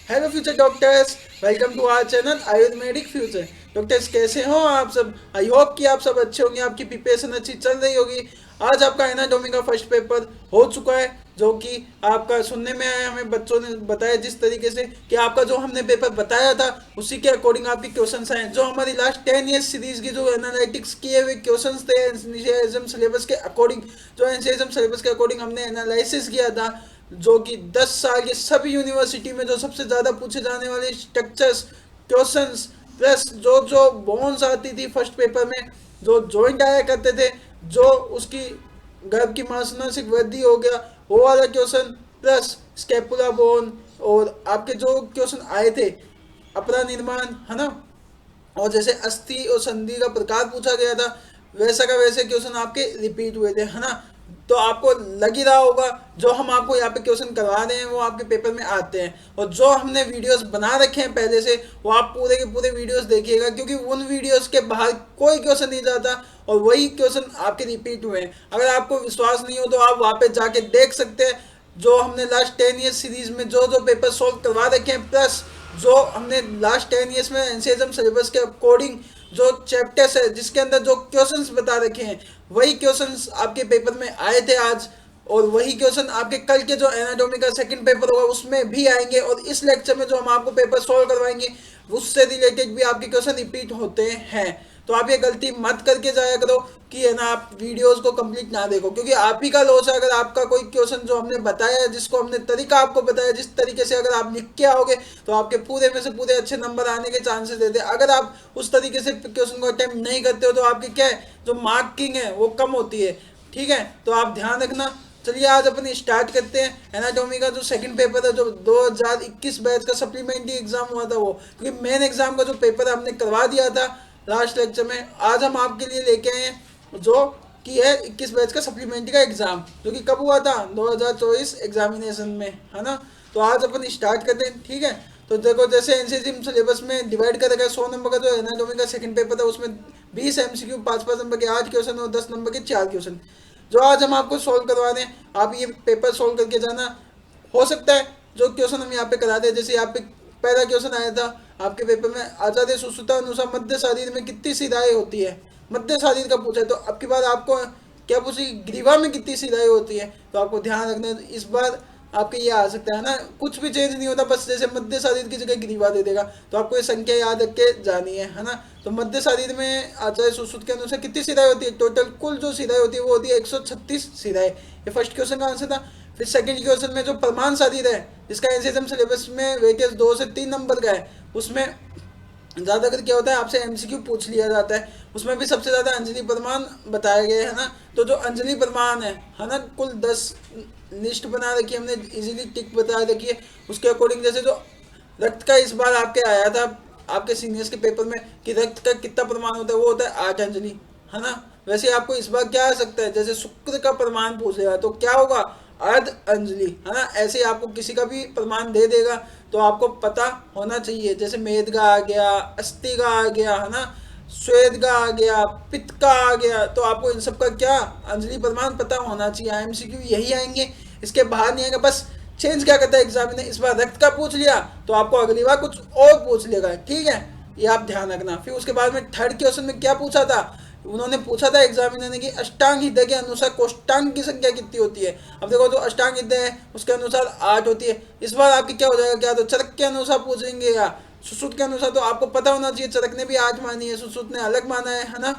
Hello future doctors, welcome to our channel Ayurvedic future. Doctors कैसे हो आप सब? आई होप कि आप सब अच्छे होंगे, आपकी प्रिपरेशन अच्छी चल रही होगी। आज आपका एनाटॉमी का फर्स्ट पेपर हो चुका है, जो कि आपका सुनने में आया, हमें बच्चों ने बताया जिस तरीके से कि आपका जो हमने पेपर बताया था उसी के अकॉर्डिंग आपके क्वेश्चंस आए। जो हमारी लास्ट 10 ईयर्स सीरीज की जो एनालिटिक्स किए हुए क्वेश्चंस थे एनसीएजम सिलेबस के अकॉर्डिंग, जो एनसीएजम सिलेबस के अकॉर्डिंग हमने एनालिसिस किया था, जो कि 10 साल के सभी यूनिवर्सिटी में जो सबसे ज़्यादा पूछे जाने वाले स्ट्रक्चर्स क्वेश्चंस, प्लस जो जो बोन्स आती थी फर्स्ट पेपर में, जो जॉइंट आया करते थे, जो उसकी गर्भ की मांसपेशियों वृद्धि हो गया वो वाला क्वेश्चन, प्लस स्केपुला बोन, और आपके जो क्वेश्चन आए थे अपरा निर्माण, है ना, और जैसे अस्थि और संधि का प्रकार पूछा गया था, वैसा का वैसे क्वेश्चन आपके रिपीट हुए थे, है ना। तो आपको लग ही रहा होगा जो हम आपको यहाँ पे क्वेश्चन करवा रहे हैं वो आपके पेपर में आते हैं, और जो हमने वीडियोस बना रखे हैं पहले से वो आप पूरे के पूरे वीडियोस देखिएगा, क्योंकि उन वीडियोस के बाहर कोई क्वेश्चन नहीं जाता और वही क्वेश्चन आपके रिपीट हुए हैं। अगर आपको विश्वास नहीं हो तो आप वहाँ पे जाके देख सकते हैं जो हमने लास्ट 10 ईयर्स सीरीज में जो जो पेपर सॉल्व करवा रखे हैं, प्लस जो हमने लास्ट 10 ईयर्स में एनसीएजम सिलेबस के अकॉर्डिंग जो चैप्टर्स है जिसके अंदर जो क्वेश्चंस बता रखे हैं वही क्वेश्चंस आपके पेपर में आए थे आज, और वही क्वेश्चन आपके कल के जो एनाटॉमी का सेकंड पेपर होगा उसमें भी आएंगे, और इस लेक्चर में जो हम आपको पेपर सॉल्व करवाएंगे उससे रिलेटेड भी आपके क्वेश्चन रिपीट होते हैं। तो आप ये गलती मत करके जाया करो कि है ना आप वीडियोस को कंप्लीट ना देखो, क्योंकि आप ही का लॉस है अगर आपका कोई क्वेश्चन जो हमने बताया है, जिसको हमने तरीका आपको बताया, जिस तरीके से अगर आप लिख के आओगे तो आपके पूरे में से पूरे अच्छे नंबर आने के चांसेस रहते हैं। अगर आप उस तरीके से क्वेश्चन को अटेम्प्ट नहीं करते हो तो आपकी क्या है, जो मार्किंग है वो कम होती है। ठीक है, तो आप ध्यान रखना। चलिए आज अपन स्टार्ट करते हैं एनाटॉमी का जो सेकंड पेपर है, जो 2021 बैच का सप्लीमेंट्री एग्जाम हुआ था वो, क्योंकि मेन एग्जाम का जो पेपर हमने करवा दिया था लास्ट लेक्चर में, आज हम आपके लिए लेके आए हैं जो कि है 21 बैच का सप्लीमेंट्री का एग्जाम, जो कि कब हुआ था 2024 एग्जामिनेशन में, है ना। तो आज अपन स्टार्ट करते हैं, ठीक है। तो देखो जैसे एनसीएसएम सिलेबस में डिवाइड कर रखा है, 100 नंबर का जो एनाटॉमी का सेकंड पेपर था उसमें 20 एमसीक्यू 5-5 नंबर के 8 क्वेश्चन और 10 नंबर के 4 क्वेश्चन जो आज हम आपको सॉल्व करवा रहे हैं। आप ये पेपर सॉल्व करके जाना। हो सकता है जो क्वेश्चन हम यहाँ पे कराते हैं, जैसे यहाँ पे पहला क्वेश्चन आया था आपके पेपर में, आचार्य सुश्रुता अनुसार मध्य शरीर में कितनी शिराएं होती है, मध्य शरीर का पूछा है। तो अब की बार आपको क्या पूछी, ग्रीवा में कितनी शिराएं होती है। तो आपको ध्यान रखना है इस बार आपके ये आ सकता है ना, कुछ भी चेंज नहीं होता, बस जैसे मध्य शरीर की जगह ग्रीवा दे देगा। तो आपको ये संख्या याद रख के जानी है ना। तो मध्य शरीर में आचार्य सुश्रुत के अनुसार कितनी शिराएं होती है, टोटल कुल जो शिराएं होती है वो होती है 136 शिराएं। ये फर्स्ट क्वेश्चन का आंसर था। फिर सेकंड क्वेश्चन में जो प्रमाण शरीर है जिसका एनसीएसएम सिलेबस में वेटेज 2 से 3 नंबर का है, उसमें ज़्यादातर क्या होता है आपसे एमसीक्यू पूछ लिया जाता है। उसमें भी सबसे ज़्यादा अंजलि प्रमाण बताया गया है ना। तो जो अंजलि प्रमाण है ना, कुल 10 लिस्ट बना रखी है हमने, इजीली टिक बता रखी है उसके अकॉर्डिंग। जैसे जो रक्त का इस बार आपके आया था आपके सीनियर्स के पेपर में कि रक्त का कितना प्रमाण होता है, वो होता है 8 अंजलि, है ना। वैसे आपको इस बार क्या आ सकता है, जैसे शुक्र का प्रमाण पूछेगा तो क्या होगा, अर्ध अंजलि, है ना। ऐसे आपको किसी का भी प्रमाण दे देगा तो आपको पता होना चाहिए। जैसे मेद का आ गया, अस्थि का आ गया, है ना, श्वेत का आ गया, पित्त का आ गया, तो आपको इन सब का क्या अंजलि प्रमाण पता होना चाहिए। एमसीक्यू यही आएंगे, इसके बाहर नहीं आएगा। बस चेंज क्या करता है एग्जाम ने, इस बार रक्त का पूछ लिया तो आपको अगली बार कुछ और पूछ लेगा, ठीक है, ये आप ध्यान रखना। फिर उसके बाद में थर्ड क्वेश्चन में क्या पूछा था, उन्होंने पूछा था एग्जामिनर ने कि अष्टांग हृदय के अनुसार कोष्टांग की संख्या कितनी होती है। अब देखो जो अष्टांग हृदय है उसके अनुसार 8 होती है। इस बार आपकी क्या हो जाएगा, क्या तो चरक के अनुसार पूछेंगे या सुश्रुत के अनुसार, तो आपको पता होना चाहिए चरक ने भी 8 मानी है, सुश्रुत ने अलग माना है ना।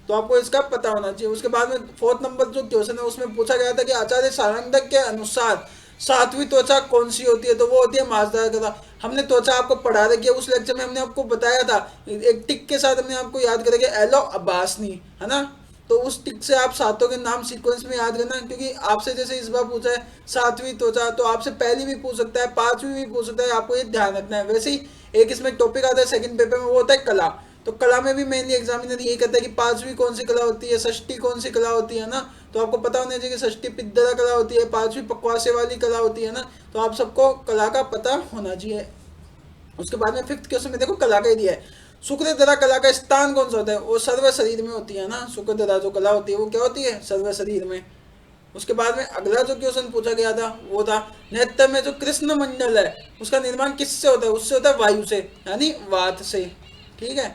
तो आपको इसका पता होना चाहिए। उसके बाद में फोर्थ नंबर जो क्वेश्चन है उसमें पूछा गया था कि आचार्य सारंगधर के अनुसार सातवीं त्वचा कौन सी होती है, तो वो होती है मांसदार त्वचा। हमने त्वचा आपको पढ़ा रखी है, उस लेक्चर में हमने आपको बताया था, एक टिक के साथ हमने आपको याद करेंगे एलो अब्बासनी, है ना। तो उस टिक से आप सातों के नाम सीक्वेंस में याद करना, क्योंकि आपसे जैसे इस बार पूछा है सातवीं त्वचा, तो आपसे पहली भी पूछ सकता है, पांचवी भी पूछ सकता है, आपको ये ध्यान रखना है। वैसे ही एक इसमें टॉपिक आता है सेकंड पेपर में, वो होता है कला। तो कला में भी मेनली एग्जामिनर यही कहता है कि पांचवी कौन सी कला होती है, षष्ठी कौन सी कला होती है ना। तो आपको पता होना चाहिए कि षष्ठी पिद्दरा कला होती है, पांचवी पकवासे वाली कला होती है ना। तो आप सबको कला का पता होना चाहिए। उसके बाद में फिफ्थ क्वेश्चन में देखो कला का ही दिया है, शुक्रधरा कला का स्थान कौन सा होता है, वो सर्व शरीर में होती है ना। शुक्रधरा जो कला होती है वो क्या होती है, सर्व शरीर में। उसके बाद में अगला जो क्वेश्चन पूछा गया था वो था नेत्र में जो कृष्ण मंडल है उसका निर्माण किससे होता है, उससे होता है वायु से, यानी वात से। ठीक है,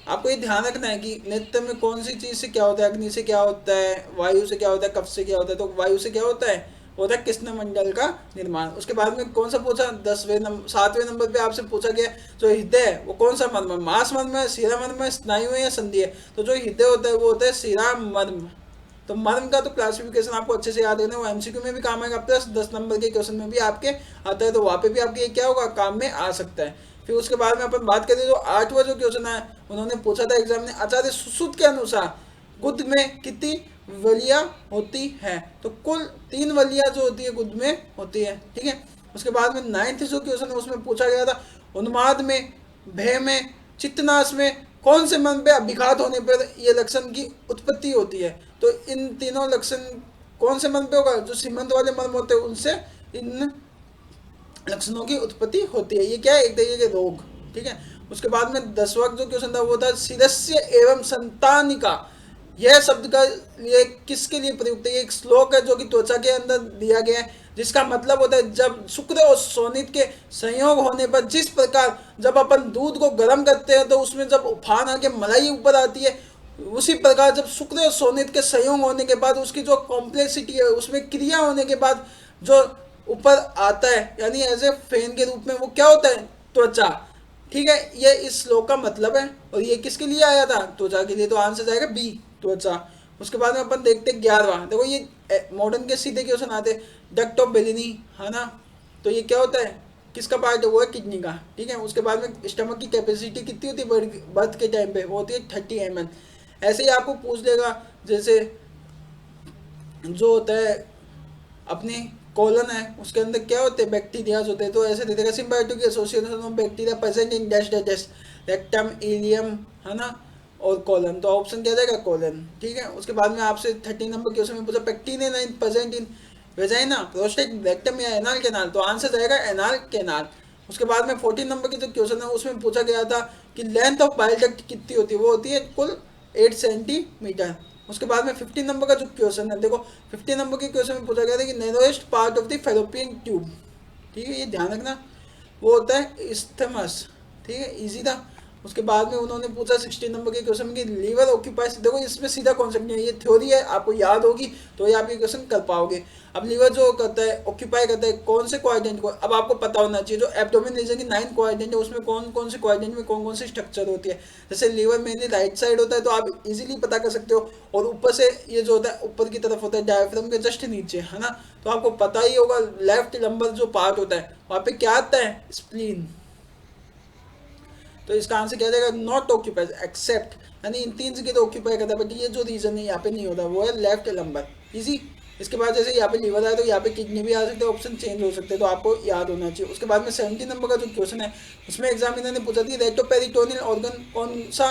आपको ये ध्यान रखना है कि नेत्र में कौन सी चीज से क्या होता है, अग्नि से क्या होता है, वायु से क्या होता है, कफ से क्या होता है। तो वायु से क्या होता है, होता है कृष्ण मंडल का निर्माण। उसके बाद में कौन सा पूछा, 7वें नंबर पे आपसे पूछा गया जो हृदय है वो कौन सा मर्म है, मांस मर्म है, शिरा मर्म है, स्नायु है या संधि है। तो जो हृदय होता है वो होता है शिरा मर्म। तो मर्म का तो क्लासिफिकेशन आपको अच्छे से याद रखना है, वो एमसीक्यू में भी काम आएगा, प्लस 10 नंबर के क्वेश्चन में भी आपके आता है, तो वहाँ पे भी आपके क्या होगा, काम में आ सकता है। फिर उसके बाद में अपन बात करें जो 8वां जो क्वेश्चन है, उन्होंने पूछा था एग्जाम ने, आचार्य सुश्रुत के अनुसार गुद में कितनी वलियां होती है। तो कुल 3 वलियां जो होती है गुद में होती है। ठीक है, उसके बाद में 9th जो क्वेश्चन है उसमें पूछा गया था उन्माद में, भय में, चित्तनाश में कौन से मन पे अभिघात होने पर ये लक्षण की उत्पत्ति होती है। तो इन तीनों लक्षण कौन से मन पे होगा, जो सीमंत वाले मर्म होते हैं उनसे इन लक्षणों की उत्पत्ति होती है। ये क्या है, एक तरीके के रोग। ठीक है, उसके बाद में 10वां जो क्वेश्चन था वो था शिरस्य एवं संतानिका। यह शब्द का ये किसके लिए प्रयुक्त है, ये एक श्लोक है जो कि त्वचा के अंदर दिया गया है, जिसका मतलब होता है जब शुक्र और शोणित के संयोग होने पर जिस प्रकार जब अपन दूध को गर्म करते हैं तो उसमें जब उफान आके मलाई ऊपर आती है, उसी प्रकार जब शुक्र और शोणित के संयोग होने के बाद उसकी जो कॉम्प्लेक्सिटी है उसमें क्रिया होने के बाद जो ऊपर आता है, यानी एज ए फैन के रूप में, वो क्या होता है, त्वचा। ठीक है, ये इस श्लोक का मतलब है। और ये किसके लिए आया था, त्वचा के लिए। तो आंसर जाएगा बी, त्वचा। उसके बाद में अपन देखते हैं 11वां। देखो ये मॉडर्न के सीधे क्वेश्चन आते हैं, डक्ट ऑफ बेलिनी, है ना। तो ये क्या होता है, किसका पार्ट है, वो है किडनी का। ठीक है, उसके बाद में स्टमक की कैपेसिटी कितनी होती है बर्थ के टाइम पे, वो होती है 30 ml। ऐसे ही आपको पूछ देगा जैसे जो होता है अपनी कोलन है उसके अंदर क्या होते हैं, बैक्टीरियाज होते हैं। तो ऐसे दे देगा symbiotic association of bacteria present in dash dash rectum, ileum, है ना, और कोलन। तो ऑप्शन क्या जाएगा, कोलन। ठीक है, उसके बाद में आपसे 13 नंबर क्वेश्चन में पूछा pectin in present in vagina, prostate, rectum या एनाल कैनाल। तो आंसर जाएगा एनाल कैनाल। उसके बाद में 14 नंबर की जो क्वेश्चन है उसमें पूछा गया था कि लेंथ ऑफ बाइल डक्ट कितनी होती है, वो होती है कुल 8 सेंटीमीटर। उसके बाद में 15 नंबर का जो क्वेश्चन है, देखो 15 नंबर के क्वेश्चन में पूछा गया था कि narrowest part of the fallopian tube. ठीक है, ये ध्यान रखना, वो होता है इस्थमस। ठीक है, इजी था। उसके बाद में उन्होंने पूछा 16 नंबर के क्वेश्चन में कि लीवर ऑक्यूपाइज, देखो इसमें सीधा कॉन्सेप्ट नहीं है, ये थ्योरी है, आपको याद होगी तो ये आप ये क्वेश्चन कर पाओगे। अब लीवर जो करता है, ऑक्यूपाई करता है कौन से क्वाड्रेंट को, अब आपको पता होना चाहिए जो एब्डोमेन रीजन की 9 क्वाड्रेंट है उसमें कौन कौन से क्वाड्रेंट में कौन कौन सी स्ट्रक्चर होती है। जैसे लीवर मेनली राइट साइड होता है तो आप इजीली पता कर सकते हो, और ऊपर से ये जो होता है ऊपर की तरफ होता है डायफ्राम के जस्ट नीचे, है ना। तो आपको पता ही होगा लेफ्ट लंबर जो पार्ट होता है वहाँ पे क्या आता है, स्प्लीन। तो इसका आंसर क्या जाएगा, नॉट ऑक्यूपाइज एक्सेप्ट, यानी इन 3 जगह तो ऑक्यूपाई करता है, बट ये जो रीजन है यहाँ पे नहीं होता, वो है लेफ्ट लंबर। इजी। इसके बाद जैसे यहाँ पे लीवर आया तो यहाँ पे किडनी भी आ सकते हैं, ऑप्शन चेंज हो सकते हैं, तो आपको याद होना चाहिए। उसके बाद में 17 नंबर का जो क्वेश्चन है उसमें एग्जामिनर ने पूछा था रेट्रोपेरिटोनियल ऑर्गन कौन सा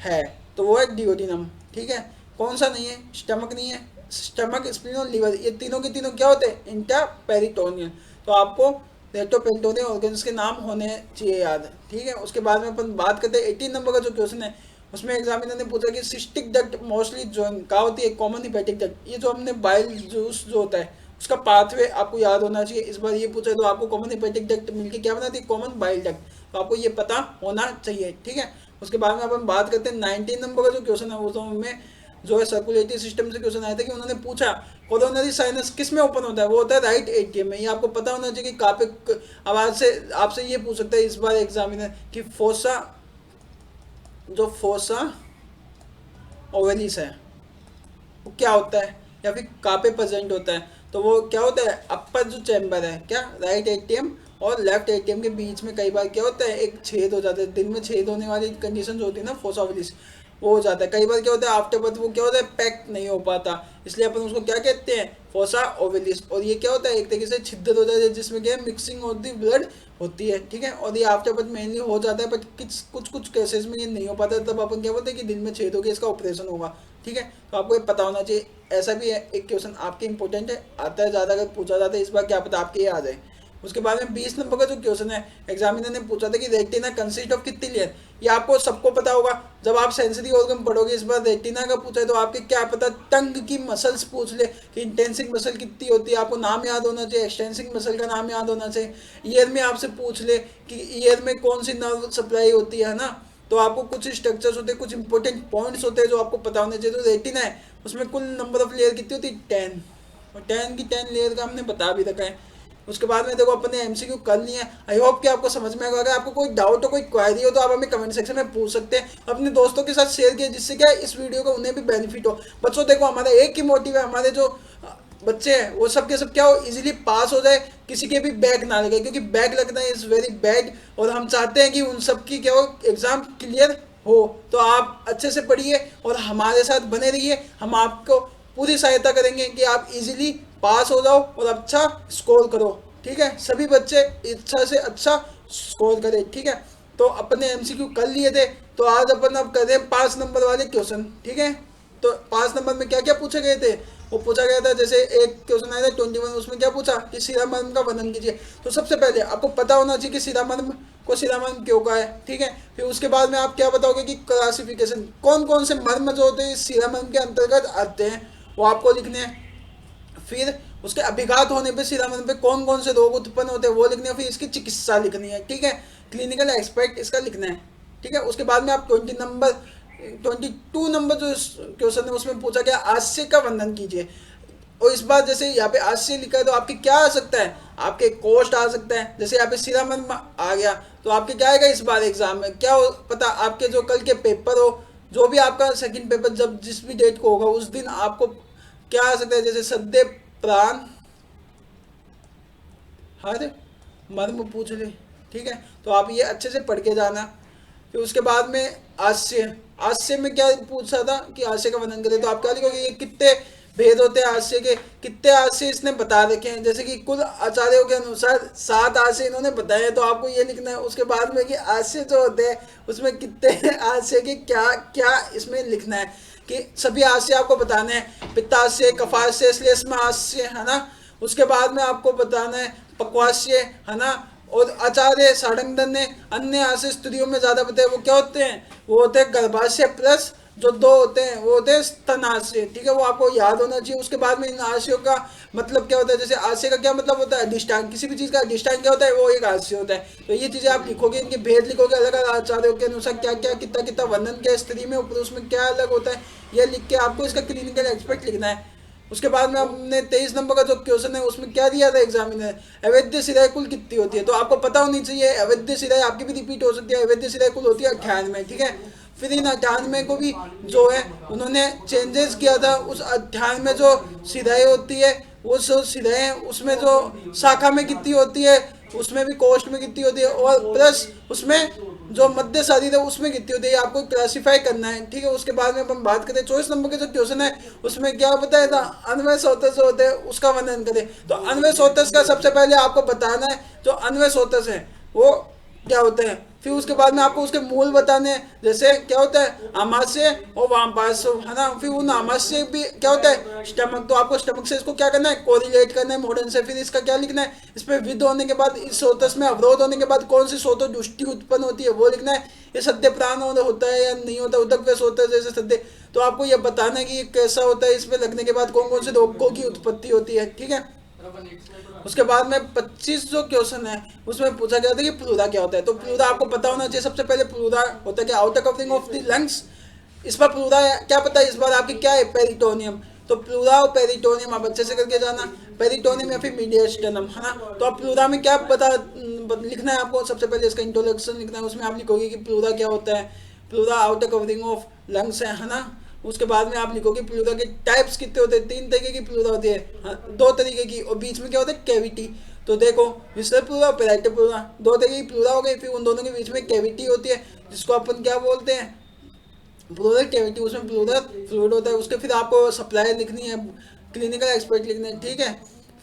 है, तो वो है डिओडिनम। ठीक है, कौन सा नहीं है, स्टमक नहीं है, स्टमक, स्प्लीन और लीवर ये तीनों के तीनों क्या होते हैं, इंट्रापेरिटोनियल। तो आपको रेट्रोपेरिटोनियल ऑर्गन्स के नाम होने चाहिए याद। ठीक है, उसके बाद में अपन बात करते हैं 18 नंबर का जो क्वेश्चन है उसमें एग्जामिनर ने पूछा कि सिस्टिक डक्ट मोस्टली जो क्या होती है, कॉमन हिपैटिक डक्ट। ये जो हमने बाइल जूस जो होता है उसका पाथवे आपको याद होना चाहिए। इस बार ये पूछा तो आपको कॉमन हिपैटिक डक्ट मिलके क्या बनाती है, कॉमन बाइल डक्ट। तो आपको ये पता होना चाहिए। ठीक है, उसके बाद में अपन बात करते हैं 19 नंबर का जो क्वेश्चन है उसमें जो है सर्कुलेटरी सिस्टम से क्वेश्चन आया था कि उन्होंने पूछा कोरोनरी साइनस किस में ओपन होता है, वो होता है राइट एट्रियम में। ये आपको पता होना चाहिए कि कहाँ पे। अब आज से आपसे ये पूछ सकता है इस बार एग्जामिनर कि फोसा, जो फोसा ओवेलिस है वो क्या होता है, या फिर कहाँ पे प्रेजेंट होता है। तो वो क्या होता है, अपर जो चैम्बर है, क्या राइट एट्रियम और लेफ्ट एट्रियम के बीच में कई बार क्या होता है, एक छेद हो जाता है। दिन में छेद होने वाली कंडीशन जो होती है ना, फोसा ओवेलिस, वो हो जाता है। कई बार क्या होता है आफ्टर बर्थ वो क्या होता है, पैक्ट नहीं हो पाता, इसलिए अपन उसको क्या कहते हैं, फोसा ओवेलिस। और ये क्या होता है, एक तरीके से छिद्र हो जाता है जिसमें क्या है, मिक्सिंग ऑफ द ब्लड होती है। ठीक है, और ये आफ्टर बर्थ मेनली हो जाता है, बट कुछ कुछ केसेस में ये नहीं हो पाता, तब अपन क्या बोलते हैं कि दिन में छेद हो गया, इसका ऑपरेशन होगा। ठीक है, तो आपको ये पता होना चाहिए। ऐसा भी है एक क्वेश्चन आपके इंपॉर्टेंट है, आता है ज़्यादा, अगर पूछा जाता है इस बार क्या पता आपके ये आ जाए। उसके बाद में 20 नंबर का जो क्वेश्चन है, एग्जामिनर ने पूछा था कि रेटिना कंसिस्ट ऑफ कितनी लेयर। ये आपको सबको पता होगा, जब आप सेंसरी ऑर्गन पढ़ोगे, इस बार रेटिना का पूछा है तो आपके क्या पता टंग की मसल्स पूछ ले कि इंटेंसिंग मसल कितनी होती है, आपको नाम याद होना चाहिए, एक्सटेंसिंग मसल का नाम याद होना चाहिए। ईयर में आपसे पूछ ले कि ईयर में कौन सी नर्व सप्लाई होती है ना, तो आपको कुछ स्ट्रक्चर्स होते हैं, कुछ इंपॉर्टेंट पॉइंट्स होते हैं जो आपको पता होने चाहिए। तो रेटिना है, उसमें कुल नंबर ऑफ लेयर कितनी होती है, 10, और 10 की 10 लेयर का हमने बता भी रखा है। उसके बाद में देखो अपन ने एमसीक्यू कर लिए हैं। आई होप कि आपको समझ में आएगा। अगर आपको कोई डाउट हो, कोई क्वेरी हो, तो आप हमें कमेंट सेक्शन में पूछ सकते हैं, अपने दोस्तों के साथ शेयर किए, जिससे क्या इस वीडियो का उन्हें भी बेनिफिट हो। बच्चों देखो, हमारा एक ही मोटिव है, हमारे जो बच्चे हैं वो सब के सब क्या हो, इजीली पास हो जाए, किसी के भी बैक ना लगे, क्योंकि बैक लगना इज़ वेरी बैड, और हम चाहते हैं कि उन सब की क्या हो, एग्जाम क्लियर हो। तो आप अच्छे से पढ़िए और हमारे साथ बने रहिए, हम आपको पूरी सहायता करेंगे कि आप इजीली पास हो जाओ और अच्छा स्कोर करो। ठीक है, सभी बच्चे अच्छा से अच्छा स्कोर करें। ठीक है, तो अपने एमसीक्यू कर लिए थे, तो आज अपन अब कर रहे हैं 5 नंबर वाले क्वेश्चन। ठीक है, तो 5 नंबर में क्या क्या पूछे गए थे, वो पूछा गया था, जैसे एक क्वेश्चन आया था 21, उसमें क्या पूछा कि शिरामर्म का वर्णन कीजिए। तो सबसे पहले आपको पता होना चाहिए कि शिरामर्म को शिरामर्म क्यों कहा है। ठीक है, फिर उसके बाद में आप क्या बताओगे कि क्लासिफिकेशन, कौन कौन से मर्म जो होते हैं शिरामर्म के अंतर्गत आते हैं, वो आपको लिखने हैं। फिर उसके अभिघात होने पे शिरामर्म पे कौन कौन से रोग उत्पन्न होते हैं वो लिखने हैं। फिर इसकी चिकित्सा लिखनी है। ठीक है, क्लिनिकल एस्पेक्ट इसका लिखना है। ठीक है, उसके बाद में आप 22 नंबर जो क्वेश्चन है उसमें पूछा गया हास्य का वर्णन कीजिए। और इस बार जैसे यहाँ पे हास्य लिखा है तो आपके क्या आ सकता है, आपके कोष्ठ आ सकता है। जैसे यहाँ पे शिरामर्म आ गया तो आपके क्या आएगा इस बार एग्जाम में, क्या हो पता, आपके जो कल के पेपर हो, जो भी आपका सेकंड पेपर जब जिस भी डेट को होगा उस दिन आपको क्या आ सकता है, जैसे सद्य प्राण हर मर्म पूछ ले। ठीक है, तो आप ये अच्छे से पढ़ के जाना। फिर उसके बाद में हास्य, हास्य में क्या पूछा था कि हास्य का वर्णन करें, तो आप क्या लिखोगे, ये कितने भेद होते हैं हास्य के, कितने हास्य इसने बता रखे हैं। जैसे कि कुल आचार्यों के अनुसार 7 हास्य इन्होंने बताए, तो आपको ये लिखना है। उसके बाद में कि हास्य जो होते हैं उसमें कितने हास्य के क्या क्या इसमें लिखना है, कि सभी हास्य आपको बताने हैं, पित्तास्य, कफास्य, श्लेष्म हास्य, है ना। उसके बाद में आपको बताना है पक्वास्य, है ना। और आचार्य सारंगधर ने अन्य हास्य स्त्रियों में ज्यादा बताए, वो क्या होते हैं, वो होते हैं गर्भाशय प्लस जो 2 होते हैं वो होते हैं स्तनाशय। ठीक है, वो आपको याद होना चाहिए। उसके बाद में इन हास्यों का मतलब क्या होता है, जैसे हास्य का क्या मतलब होता है, अधिष्ठान, किसी भी चीज का अधिष्ठान क्या होता है, वो एक हास्य होता है। तो ये चीजें आप लिखोगे, इनके भेद लिखोगे, अलग अलग आचार्यों के अनुसार क्या क्या कितना कितना वर्णन किया स्त्री में, पुरुष में क्या अलग होता है, ये लिख के आपको इसका क्लिनिकल एक्सपेक्ट लिखना है। उसके बाद में हमने 23 नंबर का जो क्वेश्चन है उसमें क्या दिया था एग्जामिनर, अवैध सिराई कुल कितनी होती है। तो आपको पता होनी चाहिए, अवैध सिराई आपकी भी रिपीट हो सकती है, अवैध सिराई कुल होती है 98। ठीक है, फिर इन 98 को भी जो है उन्होंने चेंजेस किया था। उस 98 में जो सिराई होती है, वो जो सिराई उसमें जो शाखा में कितनी होती है, उसमें भी कोष्ठ में कितनी होती है, और प्लस उसमें जो मध्य शरीर है उसमें कितनी होती है, आपको क्लासिफाई करना है। ठीक है, उसके बाद में अपन बात करें 24 नंबर के जो क्वेश्चन है उसमें क्या बताया था, अन्वय सोतस होते हैं उसका वर्णन करें। तो अन्वय सोतस का सबसे पहले आपको बताना है, जो अन्वय सोतस है वो क्या होते हैं। फिर उसके बाद में आपको उसके मूल बताने हैं, जैसे क्या होता है आमाशय और वामपार्श्व, है ना। फिर उन आमाशय भी क्या होता है स्टमक, तो आपको स्टमक से इसको क्या करना है, कोरिलेट करना है मॉडर्न से। फिर इसका क्या लिखना है, इस पर विध होने के बाद, इस सोतस में अवरोध होने के बाद कौन सी सोतो दृष्टि उत्पन्न होती है वो लिखना है। ये सद्य प्राण होता है या नहीं होता, उदक पे सोता है जैसे सद्य, तो आपको ये बताना है कि ये कैसा होता है, इस पे लगने के बाद कौन कौन से रोगों की उत्पत्ति होती है। ठीक है, उसके बाद में 25 जो क्वेश्चन है उसमें पूछा गया था कि प्लूरा क्या होता है। तो प्लूरा आपको पता होना चाहिए। सबसे पहले प्लूरा होता है कि outer covering of the lungs. इस बार प्लूरा क्या पता है, इस बार आपकी क्या है, पेरिटोनियम। तो प्लूरा और पेरिटोनियम आप अच्छे से करके जाना, पेरिटोनियम या फिर मीडियस्टर्नम, है ना। तो आप प्लूरा में क्या पता लिखना है आपको, सबसे पहले इसका इंट्रोडक्शन लिखना है। उसमें आप लिखोगे कि प्लूरा क्या होता है, pleura outer covering of lungs है ना। उसके बाद में आप लिखोगे प्लूरा के टाइप्स कितने होते हैं, 3 तरीके की प्लूरा होती है, हाँ, 2 तरीके की, और बीच में क्या होता है कैविटी। तो देखो विस्तर प्लूरा और पेराइटल प्लूरा, 2 तरीके की प्लूरा हो गई। फिर उन दोनों के बीच में कैविटी होती है जिसको अपन क्या बोलते हैं, प्लूरल कैविटी, उसमें प्लूरल फ्लूइड होता है। उसके फिर आपको सप्लाई लिखनी है, क्लिनिकल एक्सपर्ट लिखने है। ठीक है,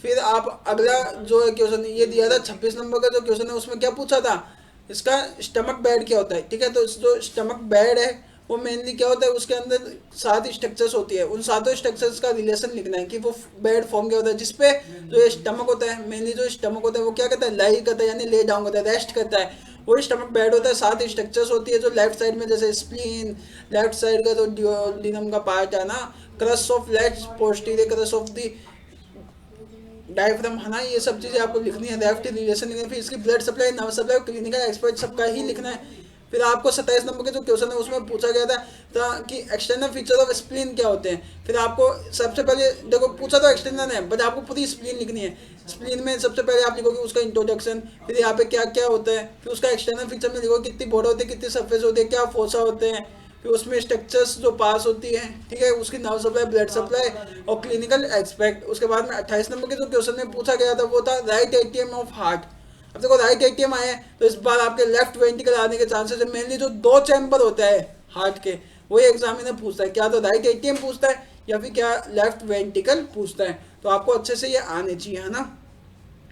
फिर आप अगला जो है क्वेश्चन ये दिया था 26 नंबर का जो क्वेश्चन है उसमें क्या पूछा था, इसका स्टमक बेड क्या होता है। ठीक है, तो जो स्टमक बेड है वो मेनली क्या होता है, उसके अंदर 7 स्ट्रक्चर्स होती है, उन 7 स्ट्रक्चर्स का रिलेशन लिखना है कि वो बेड फॉर्म क्या होता है, जिसपे जो स्टमक होता है, मेनली जो स्टमक होता है वो क्या करता है, लाई करता है यानी ले डाउन करता है, रेस्ट करता है, वो स्टमक बेड होता है। 7 स्ट्रक्चर्स होती है जो लेफ्ट साइड में, जैसे स्प्लीन, लेफ्ट साइड का जो ड्यूओडेनम का पार्ट है ना, cross of left posterior cross of the diaphragm है ना, ये सब चीज़ें आपको लिखनी है, लेफ्ट रिलेशन लिखनी है। फिर इसकी blood supply, nerve supply, clinical expert सबका ही लिखना है। फिर आपको 27 नंबर के जो क्वेश्चन है उसमें पूछा गया था कि एक्सटर्नल फीचर ऑफ स्प्लीन क्या होते हैं। फिर आपको सबसे पहले देखो पूछा तो एक्सटर्नल है, बट आपको पूरी स्प्लीन लिखनी है। स्प्लीन में सबसे पहले आप लिखोगे उसका इंट्रोडक्शन, फिर यहाँ पे क्या क्या होता है, फिर उसका एक्सटर्नल फीचर में लिखोगे कितनी बॉर्डर होती है, कितनी सरफेस होती है, क्या फोसा होते हैं, फिर उसमें स्ट्रक्चर्स जो पास होती है, ठीक है, उसकी नर्व सप्लाई, ब्लड सप्लाई और क्लिनिकल एस्पेक्ट। उसके बाद में 28 नंबर के जो क्वेश्चन में पूछा गया था वो था राइट एटीएम ऑफ हार्ट। अब देखो राइट एटीएम आए तो इस बार आपके लेफ्ट वेंट्रिकल आने के चांसेस है। मेनली जो 2 चैम्बर होता है हार्ट के, वही एग्जामिनर पूछता है, क्या तो राइट एटीएम पूछता है या फिर क्या लेफ्ट वेंट्रिकल पूछता है। तो आपको अच्छे से ये आने चाहिए, है ना।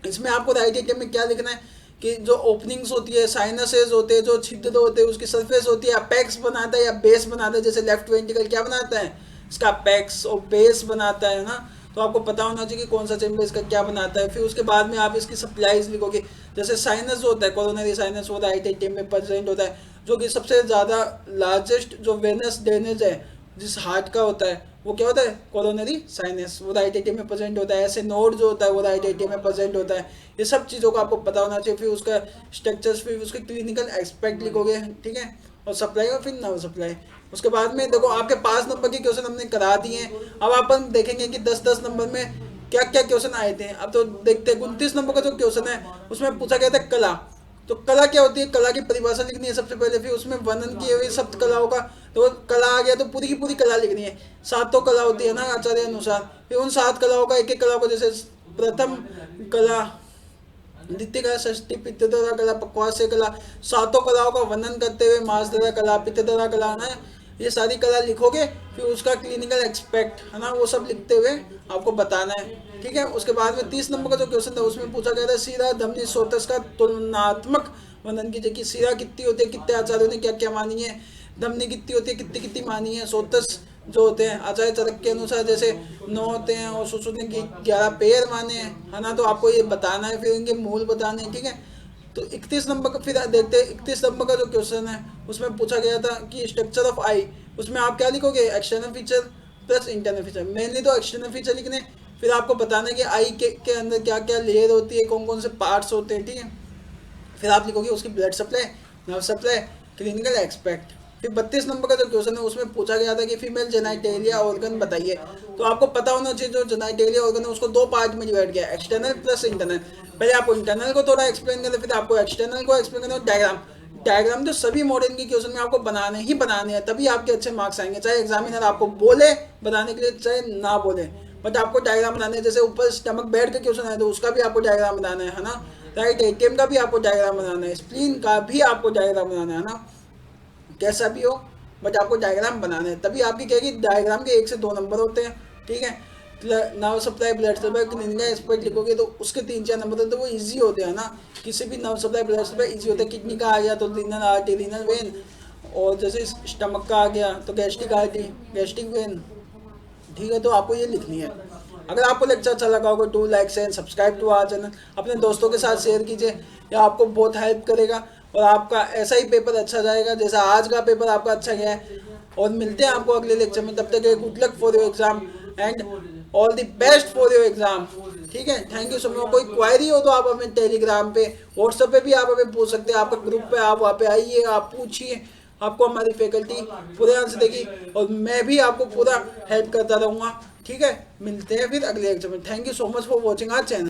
इसमें आपको राइट एटीएम में क्या लिखना है कि जो ओपनिंग्स होती है, साइनसेस होते हैं, जो छिद्र होते हैं, उसकी सरफेस होती है, अपेक्स बनाता है या बेस बनाता है। जैसे लेफ्ट वेंट्रिकल क्या बनाता है, इसका अपेक्स और बेस बनाता है ना। तो आपको पता होना चाहिए कि कौन सा चैम्बर इसका क्या बनाता है। फिर उसके बाद में आप इसकी सप्लाईज लिखोगे। जैसे साइनस जो होता है, कोरोनरी साइनस, वो राइट एटीएम में प्रेजेंट होता है, जो कि सबसे ज़्यादा लार्जेस्ट जो वेनस ड्रेनेज है जिस हार्ट का होता है, वो क्या होता है, कोरोनरी साइनस, वो राइट एटीएम में प्रेजेंट होता है। ऐसे नोड जो होता है वो राइट एटीएम में प्रेजेंट होता है। ये सब चीज़ों का आपको पता होना चाहिए। फिर उसका स्ट्रक्चर्स, फिर उसके क्लिनिकल एस्पेक्ट लिखोगे, ठीक है, और सप्लाई और फिर नर्व सप्लाई। उसके बाद में देखो आपके 5 नंबर के क्वेश्चन हमने करा दिए हैं। अब अपन देखेंगे कि 10-10 नंबर में क्या क्या क्वेश्चन आए थे। अब तो देखते हैं 29 नंबर का जो क्वेश्चन है उसमें पूछा गया था कला। तो कला क्या होती है, कला की परिभाषा लिखनी है सबसे पहले, फिर उसमें वर्णन किए हुए सब कलाओं का। तो कला आ गया तो पूरी की पूरी कला लिखनी है। 7 तो कला होती है ना आचार्य अनुसार, फिर उन 7 कलाओं का एक एक कला को, जैसे प्रथम कला, द्वितीय कला, षष्ठी पित्तधरा कला, पक्वास्य कला, 7 कलाओं का वर्णन करते हुए मासधरा कला, पित्तधरा कला ना, ये सारी कला लिखोगे। फिर उसका क्लिनिकल एक्सपेक्ट है ना, वो सब लिखते हुए आपको बताना है, ठीक है। उसके बाद में 30 नंबर का जो क्वेश्चन था उसमें पूछा गया था सीरा धमनी स्रोतस का तुलनात्मक वर्णन कीजिए कि सीरा कितनी होती है, कितने आचार्यों ने क्या क्या मानी है, धमनी कितनी होती है, कितनी कितनी मानी है, स्रोतस जो होते हैं आचार्य चरक के अनुसार जैसे 9 होते हैं और सुश्रुत ने 11 पैर माने हैं, है ना। तो आपको ये बताना है, फिर इनके मूल बताने हैं, ठीक है। तो 31 नंबर का फिर देखते हैं। 31 नंबर का जो क्वेश्चन है उसमें पूछा गया था कि स्ट्रक्चर ऑफ आई, उसमें आप क्या लिखोगे, external feature plus internal feature. Mainly तो एक्सटर्नल फीचर लिखने, फिर आपको बताना है कि आई के अंदर क्या क्या लेयर होती है, कौन कौन से पार्ट्स होते हैं, ठीक है। फिर आप लिखोगे उसकी blood supply, nerve supply, clinical expect. फिर 32 नंबर का जो क्वेश्चन है उसमें पूछा गया था कि फीमेल जेनाइटेलिया ऑर्गन बताइए। तो आपको पता होना चाहिए जो जेनाइटेलिया ऑर्गन है उसको 2 पार्ट में डिवाइड किया, एक्सटर्नल प्लस इंटरनल। पहले आपको इंटरनल को थोड़ा एक्सप्लेन करना, फिर आपको एक्सटर्नल को एक्सप्लेन करना। डायग्राम तो सभी मॉडर्न के क्वेश्चन में आपको बनाने ही बनाने हैं, तभी आपके अच्छे मार्क्स आएंगे। चाहे एग्जामिनर आपको बोले बनाने के लिए, चाहे ना बोले, बट आपको डायग्राम बनाने हैं। जैसे ऊपर स्टमक बेड का क्वेश्चन है तो उसका भी आपको डायग्राम बनाना है ना। राइट एटीएम का भी आपको डायग्राम बनाना है, स्प्लीन का भी आपको डायग्राम बनाना है ना। कैसा भी हो बट आपको डायग्राम बनाना है, तभी आपकी क्या कि डायग्राम के 1 से 2 नंबर होते हैं, ठीक है। Nerve supply, blood supply, clinical expect लिखोगे तो उसके 3-4 नंबर होते हैं, वो इजी होते हैं ना। किसी भी nerve supply, blood supply easy होता है। किडनी का आ गया तो रीनल आर्टरी, रीनल वेन, और जैसे स्टमक का आ गया तो गैस्ट्रिक आर्टरी, गैस्ट्रिक वेन, ठीक है। तो आपको ये लिखनी है। अगर आपको लेक्चर अच्छा लगा होगा, do like and subscribe to our channel, अपने दोस्तों के साथ शेयर कीजिए, यह आपको बहुत हेल्प करेगा और आपका ऐसा ही पेपर अच्छा जाएगा जैसा आज का पेपर आपका अच्छा गया है। और मिलते हैं आपको अगले लेक्चर में, तब तक good luck for your exam and all the best for your exam, ठीक है। Thank you so much. कोई क्वायरी हो तो आप हमें टेलीग्राम पे, व्हाट्सएप पे भी आप हमें पूछ सकते हैं। आपका ग्रुप पे आप वहाँ पे आइए, आप पूछिए, आपको हमारी फैकल्टी पूरे आंसर देगी और मैं भी आपको पूरा हेल्प करता रहूँगा, ठीक है। मिलते हैं फिर अगले लेक्चर में। Thank you so much for watching our channel.